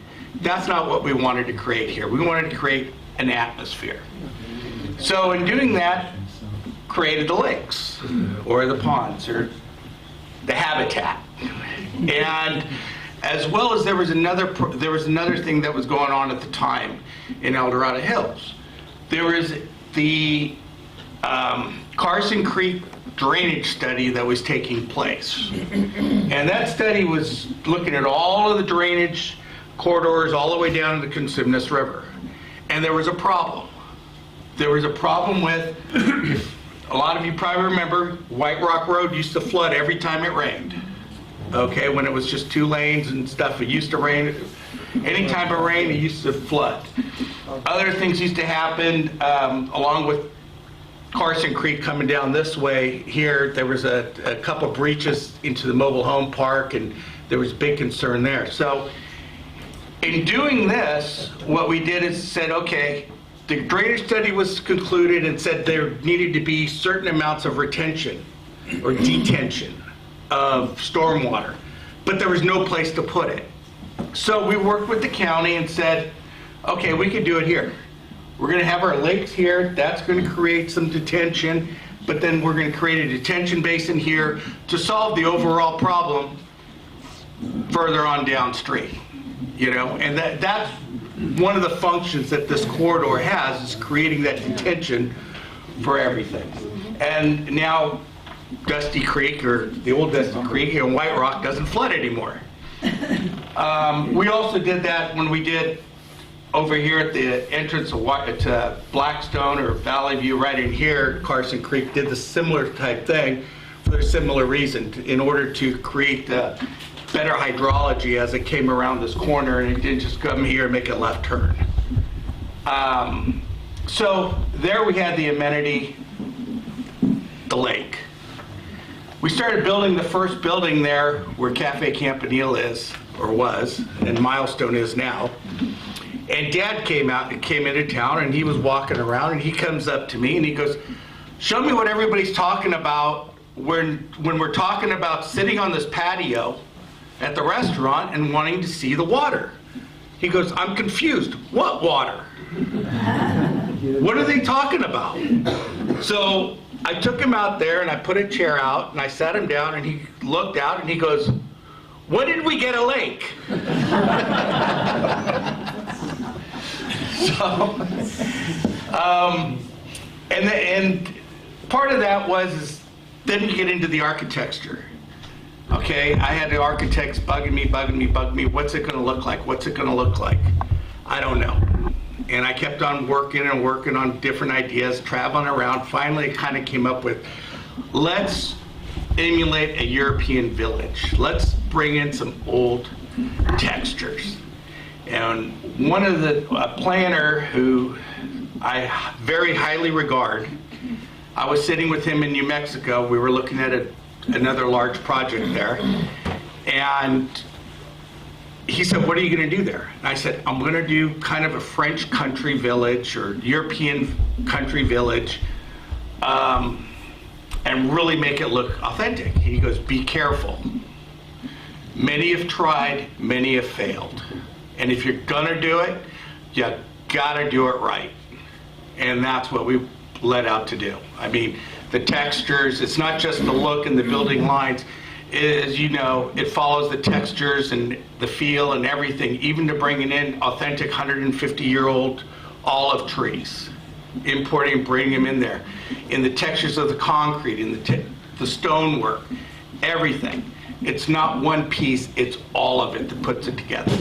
That's not what we wanted to create here. We wanted to create an atmosphere. So in doing that, created the lakes, or the ponds, or the habitat. And as well as there was another thing that was going on at the time in El Dorado Hills. There was the Carson Creek drainage study that was taking place. And that study was looking at all of the drainage corridors all the way down to the Consumnes River. And there was a problem. There was a problem with, a lot of you probably remember, White Rock Road used to flood every time it rained. Okay, when it was just 2 lanes and stuff, it used to rain. Anytime it rained, it used to flood. Other things used to happen along with Carson Creek coming down this way. Here, there was a couple breaches into the mobile home park, and there was big concern there. So in doing this, what we did is said, okay, the drainage study was concluded and said there needed to be certain amounts of retention or detention of stormwater, but there was no place to put it. So we worked with the county and said, okay, we can do it here. We're going to have our lakes here. That's going to create some detention, but then we're going to create a detention basin here to solve the overall problem further on downstream. You know, and that's one of the functions that this corridor has, is creating that detention for everything. And now Dusty Creek, or the old Dusty Creek here in White Rock, doesn't flood anymore. We also did that when we did over here at the entrance to Blackstone or Valley View, right in here. Carson Creek did the similar type thing for a similar reason, in order to create better hydrology as it came around this corner, and it didn't just come here and make a left turn. So there we had the amenity, the lake. We started building the first building there where Cafe Campanile is, or was, and Milestone is now. And Dad came into town, and he was walking around, and he comes up to me and he goes, show me what everybody's talking about when we're talking about sitting on this patio at the restaurant and wanting to see the water. He goes, I'm confused. What water? What are they talking about? So I took him out there and I put a chair out and I sat him down and he looked out and he goes, "When did we get a lake?" And part of that is then you get into the architecture. Okay, I had the architects bugging me. What's it going to look like? What's it going to look like? I don't know. And I kept on working on different ideas, traveling around. Finally, I kind of came up with, let's emulate a European village. Let's bring in some old textures. And one of a planner who I very highly regard, I was sitting with him in New Mexico. We were looking at another large project there. And he said, "What are you going to do there?" And I said, "I'm going to do kind of a French country village or European country village and really make it look authentic." He goes, "Be careful. Many have tried, many have failed. And if you're going to do it, you got to do it right." And that's what we let out to do. I mean, the textures, it's not just the look and the building lines. As you know, it follows the textures and the feel and everything, even to bringing in authentic 150-year-old olive trees, importing, bringing them in there, in the textures of the concrete, in the stonework, everything. It's not one piece, it's all of it that puts it together.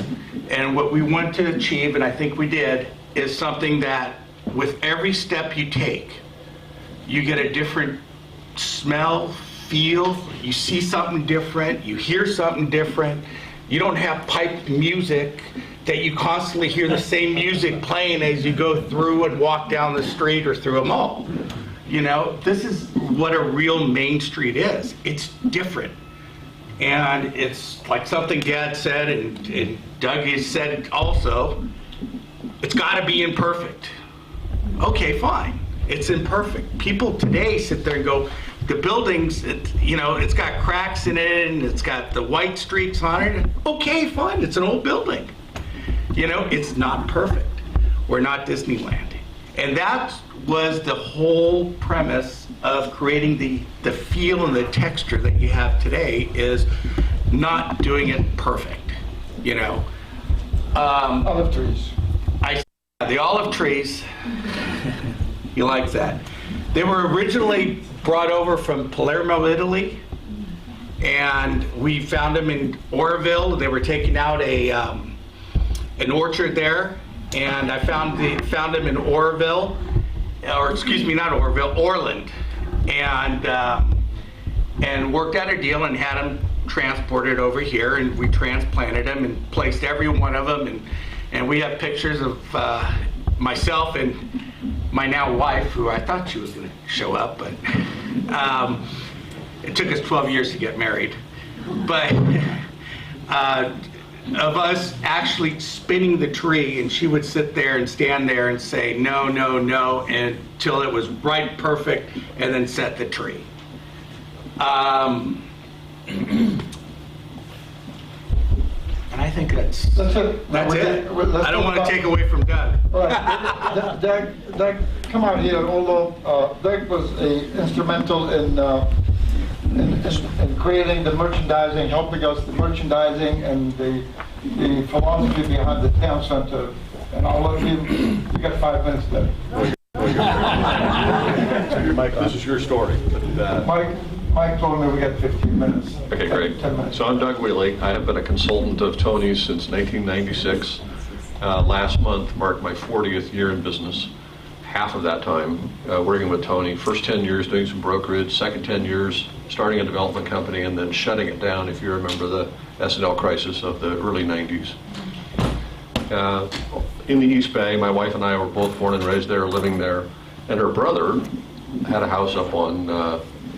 And what we want to achieve, and I think we did, is something that with every step you take, you get a different smell, feel, you see something different, you hear something different. You don't have piped music that you constantly hear the same music playing as you go through and walk down the street or through a mall. You know, this is what a real Main Street is. It's different. And it's like something Dad said and Doug has said also, it's got to be imperfect. Okay, fine. It's imperfect. People today sit there and go, the buildings, it's got cracks in it and it's got the white streaks on it. Okay, fine. It's an old building. It's not perfect. We're not Disneyland. And that was the whole premise of creating the feel and the texture that you have today, is not doing it perfect. Olive trees. The olive trees, you like that. They were originally brought over from Palermo, Italy, and we found them in Oroville. They were taking out an orchard there, and I found them in Oroville, or excuse me, not Oroville, Orland, and worked out a deal and had them transported over here, and we transplanted them and placed every one of them, and we have pictures of myself and my now wife, who I thought she was going to show up, but it took us 12 years to get married. But of us actually spinning the tree, and she would sit there and stand there and say, "No, no, no," until it was right, perfect, and then set the tree. And I think that's it. I don't want to take away from Doug. All right. Doug, come out here. Although Doug was instrumental in creating the merchandising, helping us the merchandising and the philosophy behind the town center. And I'll let you got 5 minutes there. Mike, this is your story. Mike told me we got 15 minutes. Okay, great. 10 minutes. So I'm Doug Whaley. I have been a consultant of Tony's since 1996. Last month marked my 40th year in business. Half of that time working with Tony. First 10 years doing some brokerage, second 10 years starting a development company, and then shutting it down, if you remember the S&L crisis of the early 90s. In the East Bay, my wife and I were both born and raised there, living there, and her brother had a house up on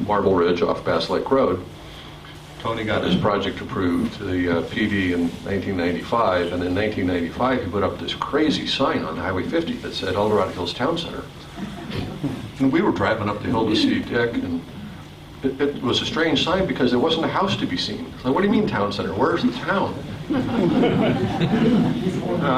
Marble Ridge off Bass Lake Road. Tony got his project approved to the PD in 1995, and in 1995 he put up this crazy sign on Highway 50 that said El Dorado Hills Town Center. And we were driving up the hill to see Dick, and it was a strange sign because there wasn't a house to be seen. So what do you mean town center? Where's the town?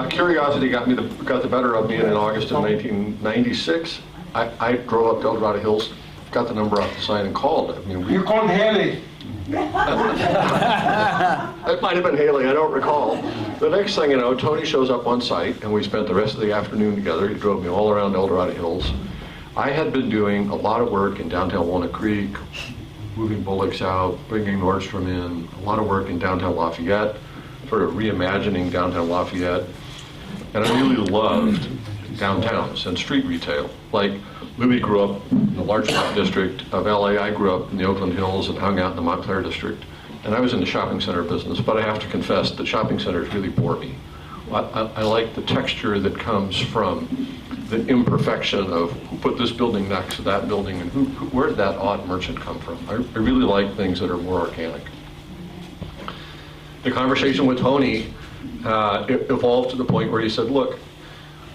Curiosity got the better of me, and in August of 1996, I drove up to El Dorado Hills, got the number off the sign, and called. I mean, You called Haley. It might have been Haley, I don't recall. The next thing you know, Tony shows up on site, and we spent the rest of the afternoon together. He drove me all around El Dorado Hills. I had been doing a lot of work in downtown Walnut Creek, moving bullocks out, bringing Nordstrom in, a lot of work in downtown Lafayette, sort of reimagining downtown Lafayette. And I really loved downtowns and street retail. Like, Louis grew up in the Larchmont district of LA. I grew up in the Oakland Hills and hung out in the Montclair district. And I was in the shopping center business, but I have to confess that shopping centers really bore me. I like the texture that comes from the imperfection of who put this building next to that building and where did that odd merchant come from. I really like things that are more organic. The conversation with Tony evolved to the point where he said, look,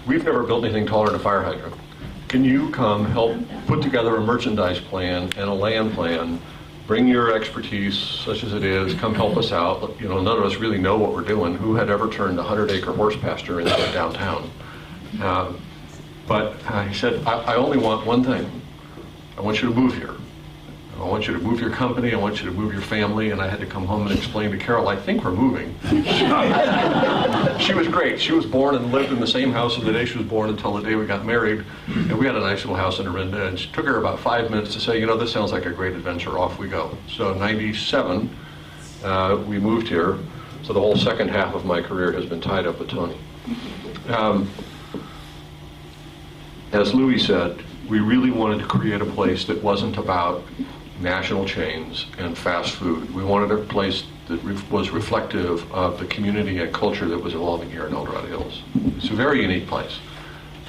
we've never built anything taller than a fire hydrant. Can you come help put together a merchandise plan and a land plan, bring your expertise, such as it is, come help us out. You know, none of us really know what we're doing. Who had ever turned a 100-acre horse pasture into downtown? But he said, I only want one thing. I want you to move here. I want you to move your company, I want you to move your family, and I had to come home and explain to Carol, I think we're moving. She was great. She was born and lived in the same house from the day she was born until the day we got married, and we had a nice little house in Orinda, and it took her about 5 minutes to say, you know, this sounds like a great adventure, off we go. So in 97, we moved here, so the whole second half of my career has been tied up with Tony. As Louis said, we really wanted to create a place that wasn't about national chains and fast food. We wanted a place that was reflective of the community and culture that was evolving here in El Dorado Hills. It's a very unique place.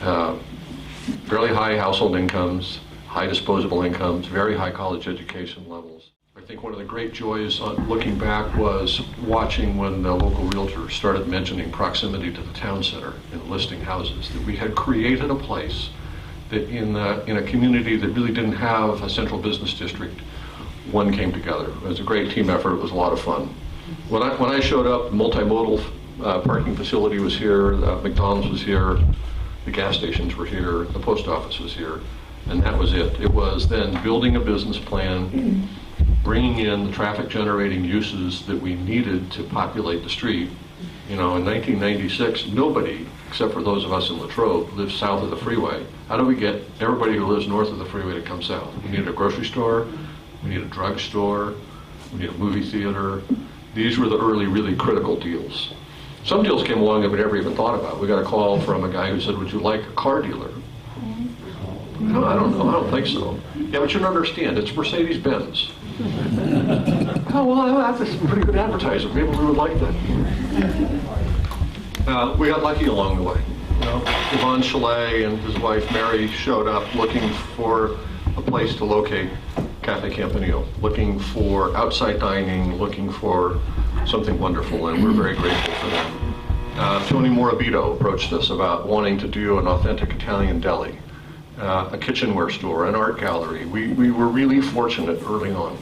Fairly high household incomes, high disposable incomes, very high college education levels. I think one of the great joys looking back was watching when the local realtor started mentioning proximity to the town center in listing houses, that we had created a place that in a community that really didn't have a central business district, one came together. It was a great team effort. It was a lot of fun. When I showed up, the multimodal parking facility was here, McDonald's was here, the gas stations were here, the post office was here, and that was it. It was then building a business plan, bringing in the traffic generating uses that we needed to populate the street. You know, in 1996, nobody, except for those of us in Latrobe, lived south of the freeway. How do we get everybody who lives north of the freeway to come south? We need a grocery store, we need a drugstore, we need a movie theater. These were the early, really critical deals. Some deals came along that we never even thought about. We got a call from a guy who said, would you like a car dealer? No, I don't know, I don't think so. Yeah, but you don't understand, it's Mercedes-Benz. Oh, well, that's some pretty good advertising. Maybe we would like that. We got lucky along the way. You know, Yvonne Chalet and his wife Mary showed up looking for a place to locate Cafe Campanile, looking for outside dining, looking for something wonderful, and we're very grateful for them. Tony Morabito approached us about wanting to do an authentic Italian deli, a kitchenware store, an art gallery. We were really fortunate early on.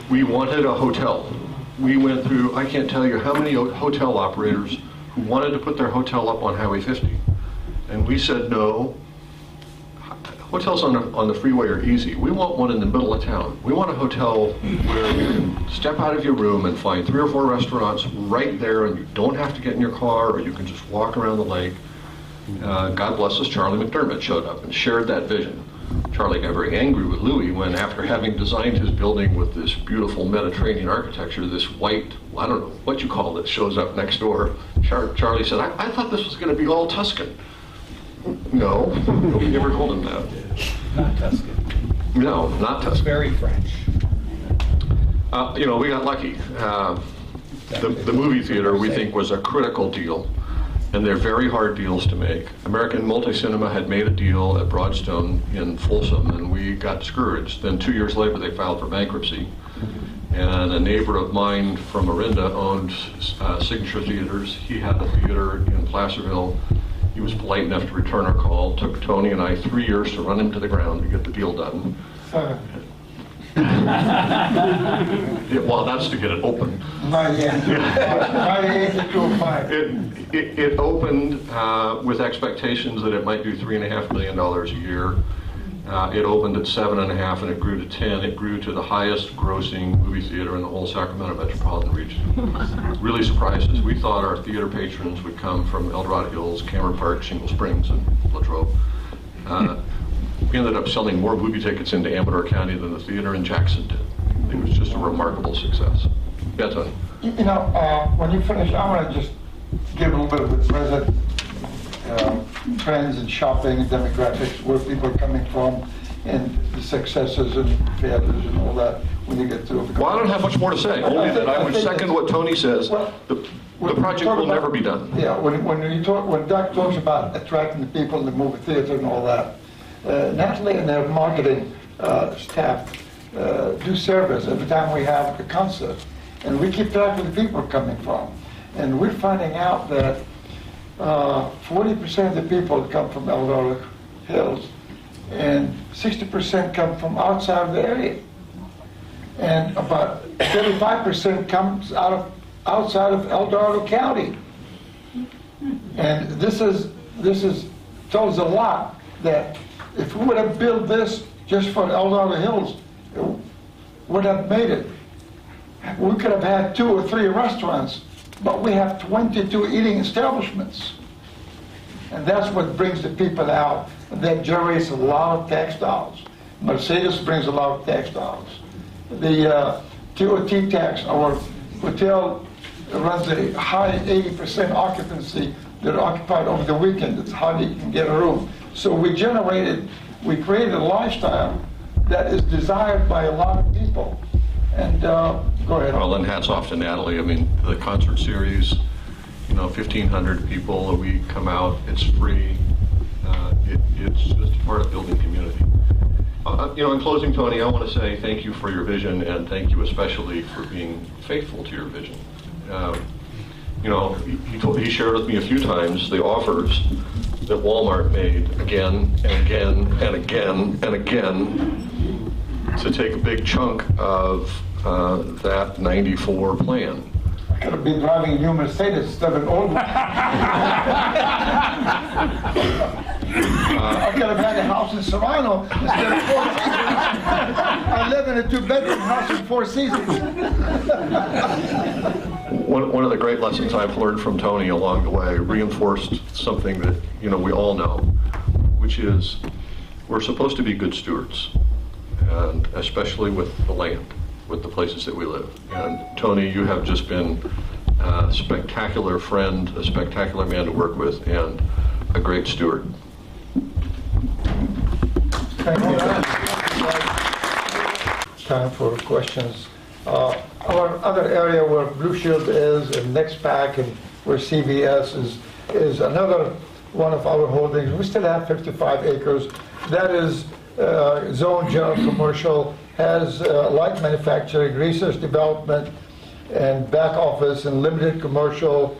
We wanted a hotel. We went through, I can't tell you how many hotel operators who wanted to put their hotel up on Highway 50. And we said, no, hotels on the freeway are easy. We want one in the middle of town. We want a hotel where you can step out of your room and find 3 or 4 restaurants right there, and you don't have to get in your car, or you can just walk around the lake. God bless us, Charlie McDermott showed up and shared that vision. Charlie got very angry with Louis when, after having designed his building with this beautiful Mediterranean architecture, this white, I don't know what you call it, shows up next door. Charlie said, I thought this was going to be all Tuscan. No, nobody ever told him that. Not Tuscan. No, not Tuscan. Very French. You know, we got lucky. The movie theater, we think, was a critical deal. And they're very hard deals to make. American Multi-Cinema had made a deal at Broadstone in Folsom, and we got discouraged. Then 2 years later, they filed for bankruptcy. And a neighbor of mine from Orinda owned Signature Theaters. He had a theater in Placerville. He was polite enough to return our call. Took Tony and I 3 years to run him to the ground to get the deal done. Well, that's to get it open. Not yet. 98 to 205. It opened with expectations that it might do $3.5 million a year. It opened at 7.5 and it grew to 10. It grew to the highest grossing movie theater in the whole Sacramento metropolitan region. Really surprised us. We thought our theater patrons would come from El Dorado Hills, Cameron Park, Shingle Springs, and Latrobe. We ended up selling more movie tickets into Amador County than the theater in Jackson did. It was just a remarkable success. Yeah, Tony? You know, when you finish, I want to just give a little bit of the present trends and shopping and demographics, where people are coming from, and the successes and failures and all that when you get through. Well, I don't have much more to say, only that I would second what Tony says. The project will never be done. Yeah, when Doc talks about attracting the people in the movie theater and all that, Natalie and their marketing staff do service every time we have a concert. And we keep track of the people coming from. And we're finding out that 40% of the people come from El Dorado Hills, and 60% come from outside of the area. And about 35% comes outside of El Dorado County. And this tells a lot that if we would have built this just for El Dorado Hills, it would have made it. We could have had 2 or 3 restaurants, but we have 22 eating establishments. And that's what brings the people out. And that generates a lot of tax dollars. Mercedes brings a lot of tax dollars. The TOT tax, our hotel runs a high 80% occupancy. They're occupied over the weekend. It's hardly you can get a room. So we created a lifestyle that is desired by a lot of people. And go ahead. Well, and hats off to Natalie. I mean, the concert series, 1,500 people a week come out. It's free. It's just part of building community. In closing, Tony, I want to say thank you for your vision, and thank you especially for being faithful to your vision. He shared with me a few times the offers that Walmart made again and again and again and again to take a big chunk of that 94 plan. I could have been driving a new Mercedes instead of an old one. I could have had a house in Serrano instead of 4 Seasons. I live in a 2-bedroom house in 4 Seasons. One of the great lessons I've learned from Tony along the way reinforced something that we all know, which is we're supposed to be good stewards, and especially with the land, with the places that we live. And Tony, you have just been a spectacular friend, a spectacular man to work with, and a great steward. Thank you. Time for questions. Our other area where Blue Shield is, and NextPack, and where CVS is another one of our holdings. We still have 55 acres. That is zone general commercial, has light manufacturing, research development, and back office, and limited commercial,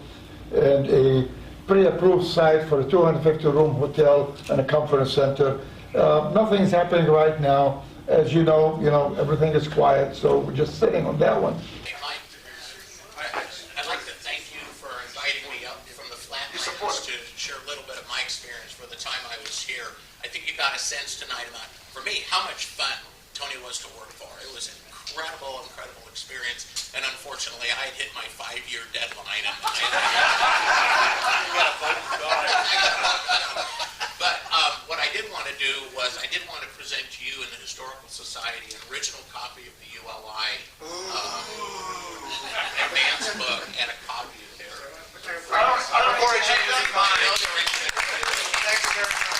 and a pre-approved site for a 250-room hotel and a conference center. Nothing's happening right now. As you know, everything is quiet, so we're just sitting on that one. I'd like to thank you for inviting me up from the flatlands to share a little bit of my experience for the time I was here. I think you got a sense tonight about, for me, how much fun Tony was to work for. It was an incredible experience, and unfortunately, I had hit my 5-year deadline. But what I did want to do was I did want to present to you in the Historical Society an original copy of the ULI advance book and a copy of their... I don't encourage you to use mine. Thank you very much.